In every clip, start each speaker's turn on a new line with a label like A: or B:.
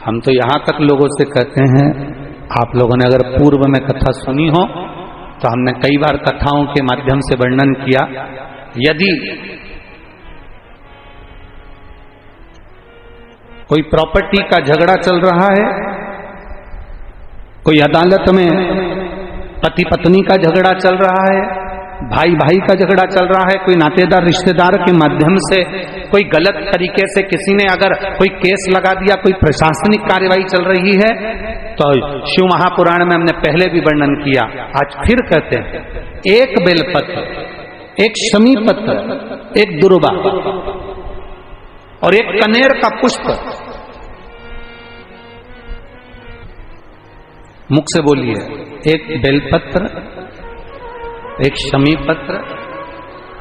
A: हम तो यहां तक लोगों से कहते हैं, आप लोगों ने अगर पूर्व में कथा सुनी हो तो हमने कई बार कथाओं के माध्यम से वर्णन किया, यदि कोई प्रॉपर्टी का झगड़ा चल रहा है, कोई अदालत में पति पत्नी का झगड़ा चल रहा है, भाई भाई का झगड़ा चल रहा है, कोई नातेदार रिश्तेदार के माध्यम से कोई गलत तरीके से किसी ने अगर कोई केस लगा दिया, कोई प्रशासनिक कार्यवाही चल रही है, तो शिव महापुराण में हमने पहले भी वर्णन किया, आज फिर कहते हैं, एक बेलपत्र, एक शमी पत्र, एक दुर्वा और एक कनेर का पुष्प, मुख से बोलिए, एक बेलपत्र, एक शमी पत्र,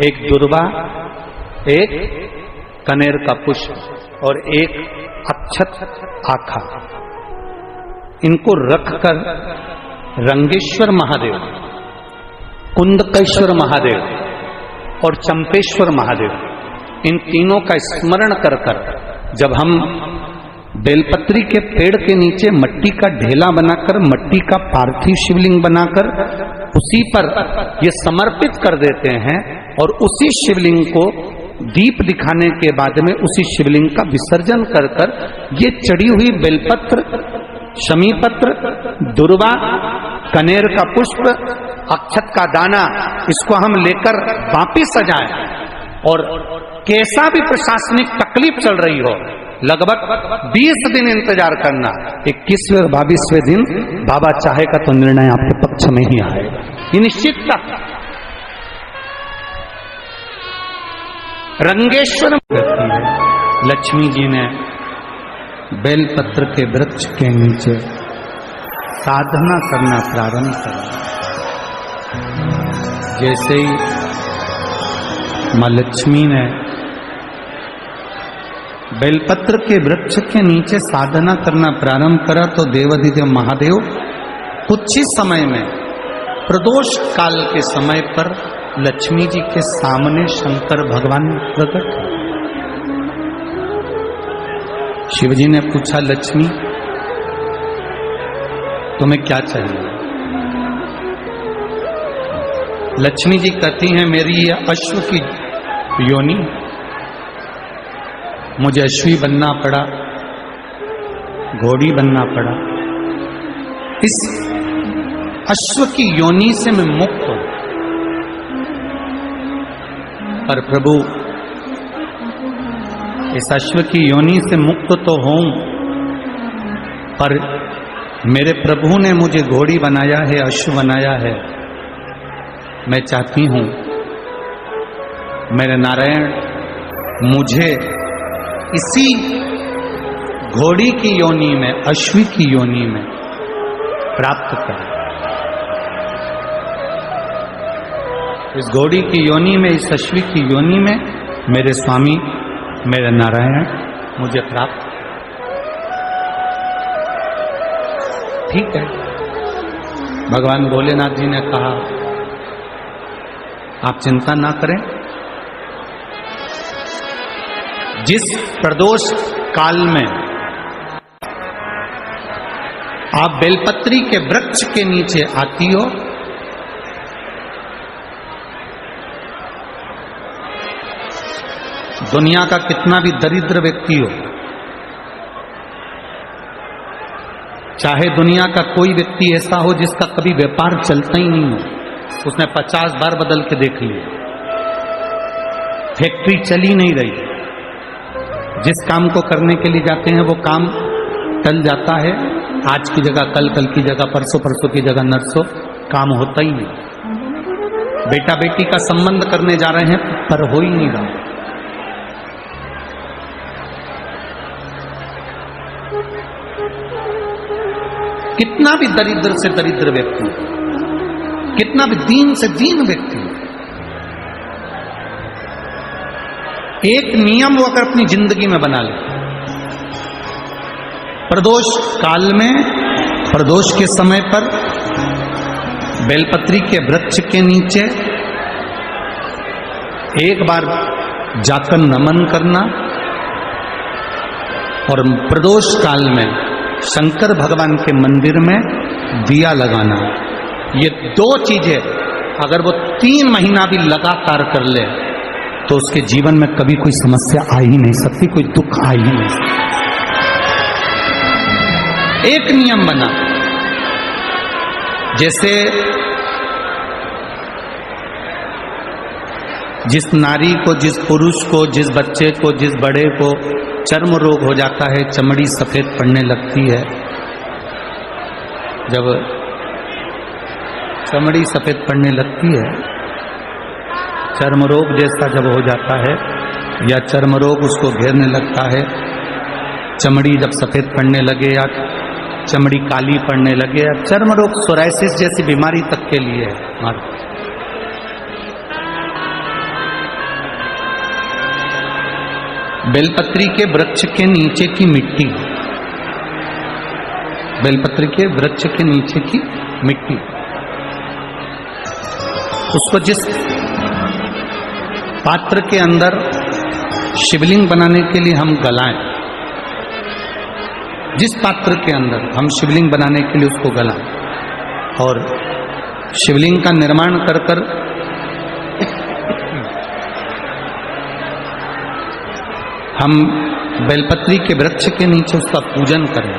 A: एक दुर्वा, एक कनेर का पुष्प और एक अक्षत आखा, इनको रखकर रंगेश्वर महादेव, कुंदकेश्वर महादेव और चंपेश्वर महादेव, इन तीनों का स्मरण कर जब हम बेलपत्री के पेड़ के नीचे मट्टी का ढेला बनाकर, मट्टी का पार्थिव शिवलिंग बनाकर उसी पर ये समर्पित कर देते हैं और उसी शिवलिंग को दीप दिखाने के बाद में उसी शिवलिंग का विसर्जन कर ये चढ़ी हुई बेलपत्र, शमी पत्र, दुर्वा, कनेर का पुष्प, अक्षत का दाना, इसको हम लेकर वापिस सजाएं और कैसा भी प्रशासनिक तकलीफ चल रही हो, लगभग 20 दिन इंतजार करना, 21वें और 22वें दिन बाबा चाहेगा तो निर्णय आपके पक्ष में ही आएगा, ये निश्चितता। रंगेश्वर लक्ष्मी जी ने बेलपत्र के वृक्ष के नीचे साधना करना प्रारंभ करा। जैसे ही मां लक्ष्मी ने बेलपत्र के वृक्ष के नीचे साधना करना प्रारंभ करा तो देवाधिदेव महादेव कुछ ही समय में प्रदोष काल के समय पर लक्ष्मी जी के सामने शंकर भगवान प्रकट हुए। शिव जी ने पूछा, लक्ष्मी तुम्हें क्या चाहिए? लक्ष्मी जी कहती हैं, मेरी ये अश्व की योनि, मुझे अश्वी बनना पड़ा, घोड़ी बनना पड़ा, इस अश्व की योनि से मैं मुक्त हूं, पर प्रभु इस अश्व की योनि से मुक्त तो हूं, पर मेरे प्रभु ने मुझे घोड़ी बनाया है, अश्व बनाया है, मैं चाहती हूं मेरे नारायण मुझे इसी घोड़ी की योनि में, अश्वी की योनि में प्राप्त कर। इस घोड़ी की योनि में, इस अश्वी की योनि में मेरे स्वामी, मेरे नारायण मुझे प्राप्त। ठीक है, भगवान भोलेनाथ जी ने कहा, आप चिंता ना करें, जिस प्रदोष काल में आप बेलपत्री के वृक्ष के नीचे आती हो, दुनिया का कितना भी दरिद्र व्यक्ति हो, चाहे दुनिया का कोई व्यक्ति ऐसा हो जिसका कभी व्यापार चलता ही नहीं हो, उसने 50 बार बदल के देख लिया, फैक्ट्री चली नहीं रही, जिस काम को करने के लिए जाते हैं वो काम टल जाता है, आज की जगह कल, कल की जगह परसों, परसों की जगह नरसों, काम होता ही नहीं। बेटा बेटी का संबंध करने जा रहे हैं पर हो ही नहीं रहा। कितना भी दरिद्र से दरिद्र व्यक्ति, कितना भी दीन से दीन व्यक्ति, एक नियम वो अगर अपनी जिंदगी में बना ले, प्रदोष काल में, प्रदोष के समय पर बेलपत्री के वृक्ष के नीचे एक बार जाकर नमन करना और प्रदोष काल में शंकर भगवान के मंदिर में दिया लगाना, ये दो चीजें अगर वो 3 महीना भी लगातार कर ले तो उसके जीवन में कभी कोई समस्या आ ही नहीं सकती, कोई दुख आ ही नहीं सकता। एक नियम बना, जैसे जिस नारी को, जिस पुरुष को, जिस बच्चे को, जिस बड़े को चर्म रोग हो जाता है, चमड़ी सफेद पड़ने लगती है, जब चमड़ी सफेद पड़ने लगती है, चर्म रोग जैसा जब हो जाता है या चर्म रोग उसको घेरने लगता है, चमड़ी जब सफेद पड़ने लगे या चमड़ी काली पड़ने लगे या चर्म रोग सोराइसिस जैसी बीमारी तक के लिए है। बेलपत्री के वृक्ष के नीचे की मिट्टी, बेलपत्री के वृक्ष के नीचे की मिट्टी, उसको जिस पात्र के अंदर शिवलिंग बनाने के लिए हम गलाएं, जिस पात्र के अंदर हम शिवलिंग बनाने के लिए उसको गलाएं और शिवलिंग का निर्माण कर कर हम बेलपत्री के वृक्ष के नीचे उसका पूजन करें,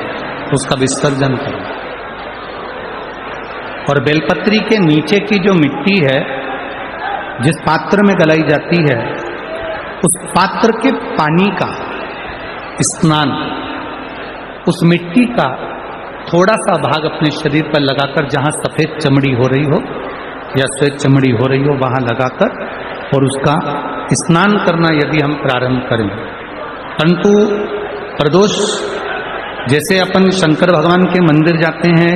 A: उसका विसर्जन करें। और बेलपत्री के नीचे की जो मिट्टी है जिस पात्र में गलाई जाती है, उस पात्र के पानी का स्नान, उस मिट्टी का थोड़ा सा भाग अपने शरीर पर लगाकर, जहां सफेद चमड़ी हो रही हो या श्वेत चमड़ी हो रही हो वहां लगाकर और उसका स्नान करना यदि हम प्रारंभ करें। परंतु प्रदोष जैसे अपन शंकर भगवान के मंदिर जाते हैं,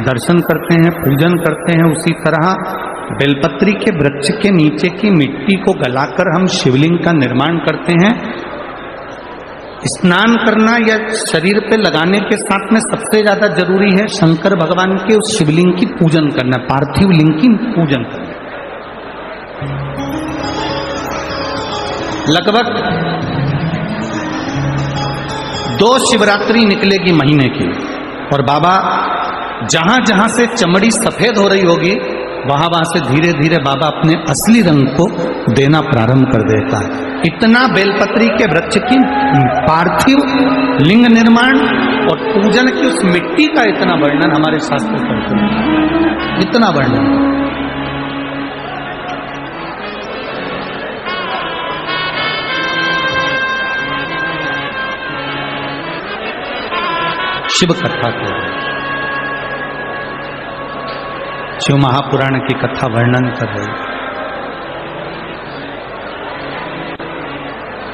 A: दर्शन करते हैं, पूजन करते हैं, उसी तरह बेलपत्री के वृक्ष के नीचे की मिट्टी को गलाकर हम शिवलिंग का निर्माण करते हैं। स्नान करना या शरीर पे लगाने के साथ में सबसे ज्यादा जरूरी है शंकर भगवान के उस शिवलिंग की पूजन करना, पार्थिव लिंग की पूजन करना। लगभग 2 शिवरात्रि निकलेगी महीने की और बाबा जहां जहां से चमड़ी सफेद हो रही होगी वहां वहां से धीरे धीरे बाबा अपने असली रंग को देना प्रारंभ कर देता है। इतना बेलपत्री के वृक्ष की पार्थिव लिंग निर्माण और पूजन की उस मिट्टी का इतना वर्णन हमारे शास्त्र करते हैं, इतना वर्णन। शिव कथा को, शिव महापुराण की कथा वर्णन कर रही।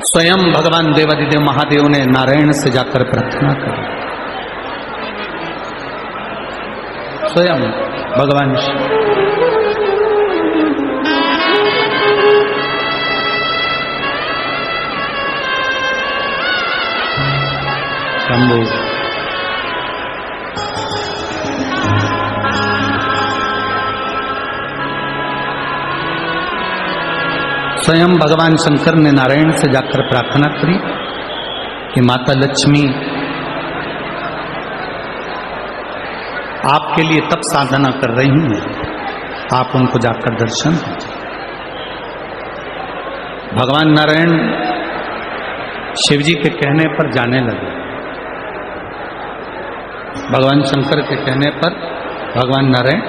A: स्वयं भगवान देवादिदेव महादेव ने नारायण से जाकर प्रार्थना करी। स्वयं भगवान शंभु स्वयं भगवान शंकर ने नारायण से जाकर प्रार्थना करी कि माता लक्ष्मी आपके लिए तप साधना कर रही हैं, आप उनको जाकर दर्शन दीजिए। भगवान नारायण शिव जी के कहने पर जाने लगे। भगवान शंकर के कहने पर भगवान नारायण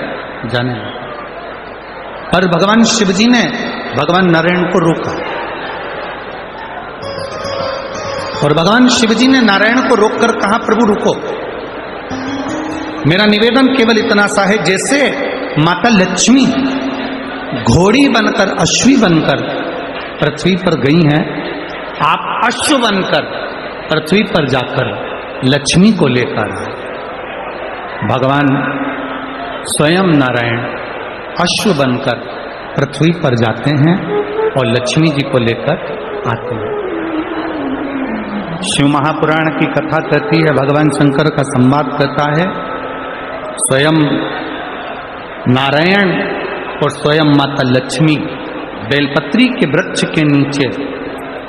A: जाने लगे, पर भगवान शिव जी ने भगवान नारायण को रोका और भगवान शिव जी ने नारायण को रोककर कहा, प्रभु रुको, मेरा निवेदन केवल इतना सा है, जैसे माता लक्ष्मी घोड़ी बनकर, अश्वी बनकर पृथ्वी पर गई हैं, आप अश्व बनकर पृथ्वी पर जाकर लक्ष्मी को लेकर आए। भगवान स्वयं नारायण अश्व बनकर पृथ्वी पर जाते हैं और लक्ष्मी जी को लेकर आते हैं। शिव महापुराण की कथा कहती है, भगवान शंकर का संवाद कहता है, स्वयं नारायण और स्वयं माता लक्ष्मी बेलपत्री के वृक्ष के नीचे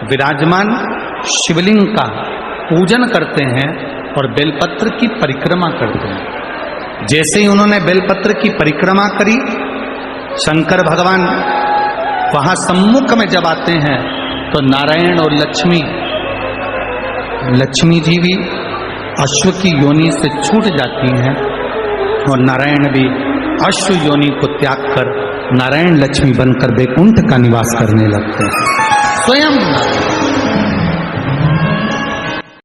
A: विराजमान शिवलिंग का पूजन करते हैं और बेलपत्र की परिक्रमा करते हैं। जैसे ही उन्होंने बेलपत्र की परिक्रमा करी, शंकर भगवान वहां सम्मुख में जब आते हैं तो नारायण और लक्ष्मी जी भी अश्व की योनि से छूट जाती हैं और नारायण भी अश्व योनि को त्याग कर नारायण लक्ष्मी बनकर वैकुंठ का निवास करने लगते हैं। स्वयं